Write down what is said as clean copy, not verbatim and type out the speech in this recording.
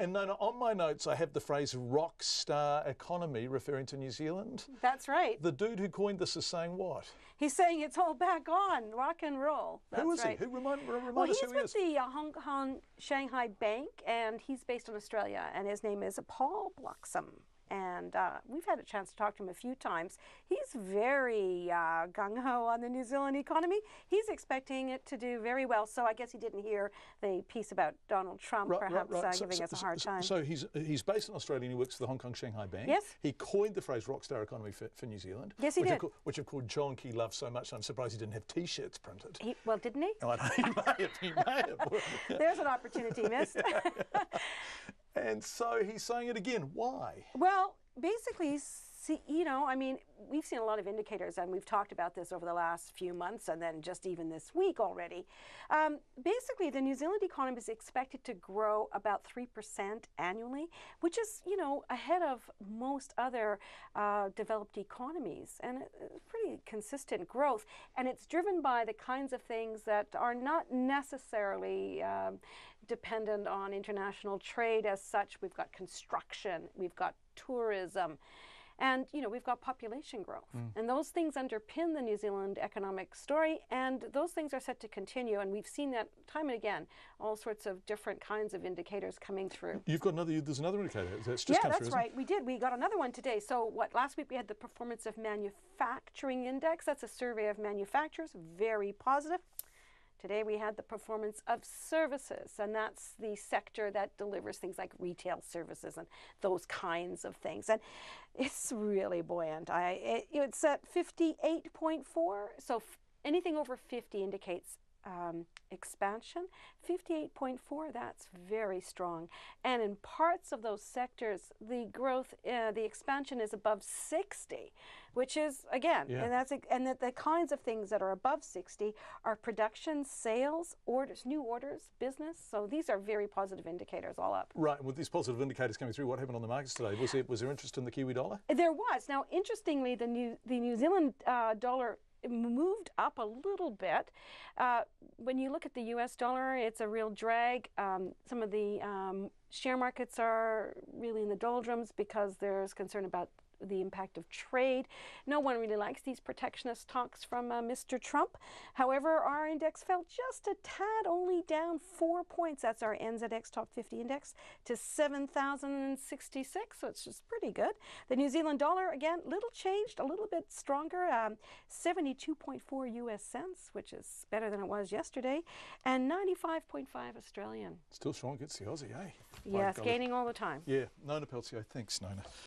And Nona, on my notes, I have the phrase rock star economy referring to New Zealand. That's right. The dude who coined this is saying what? He's saying it's all back on, rock and roll. That's who is right. he? Who remind us who he is? Well, he's with the Hong Kong Shanghai Bank, and he's based in Australia, and his name is Paul Bloxham. And we've had a chance to talk to him a few times. He's very gung-ho on the New Zealand economy. He's expecting it to do very well. So I guess he didn't hear the piece about Donald Trump perhaps giving us a hard time. So he's based in Australia and he works for the Hong Kong Shanghai Bank. Yes. He coined the phrase rockstar economy for New Zealand. Yes, he did. Which of course John Key loves so much. I'm surprised he didn't have T-shirts printed. Well, didn't he? No, he may have. There's an opportunity missed. And so he's saying it again. Why? Well, basically, I mean, we've seen a lot of indicators, and we've talked about this over the last few months and then just even this week already. Basically, the New Zealand economy is expected to grow about 3% annually, which is, ahead of most other developed economies. And it's pretty consistent growth. And it's driven by the kinds of things that are not necessarily dependent on international trade as such. We've got construction, we've got tourism, and we've got population growth. And those things underpin the New Zealand economic story, and those things are set to continue, and we've seen that time and again, all sorts of different kinds of indicators coming through. There's another indicator that's just come through. Yeah, that's right, we got another one today. So last week we had the performance of manufacturing index. That's a survey of manufacturers, very positive. Today we had the performance of services, and that's the sector that delivers things like retail services and those kinds of things. And it's really buoyant. It's at 58.4, so anything over 50 indicates expansion. 58.4, that's very strong. And in parts of those sectors, the growth, the expansion is above 60, which is, again, and the kinds of things that are above 60 are production, sales, orders, new orders, business. So these are very positive indicators all up. Right, with these positive indicators coming through, what happened on the markets today? Was there interest in the Kiwi dollar? There was. Now, interestingly, the New Zealand dollar moved up a little bit. When you look at the US dollar, it's a real drag. Some of the share markets are really in the doldrums because there's concern about the impact of trade. No one really likes these protectionist talks from Mr. Trump. However, our index fell just a tad, only down 4 points. That's our NZX Top 50 index to 7,066, so it's just pretty good. The New Zealand dollar, again, little changed, a little bit stronger, 72.4 US cents, which is better than it was yesterday, and 95.5 Australian. Still strong against the Aussie, eh? Yes, gaining all the time. Yeah, Nona Peltier, thanks, Nona.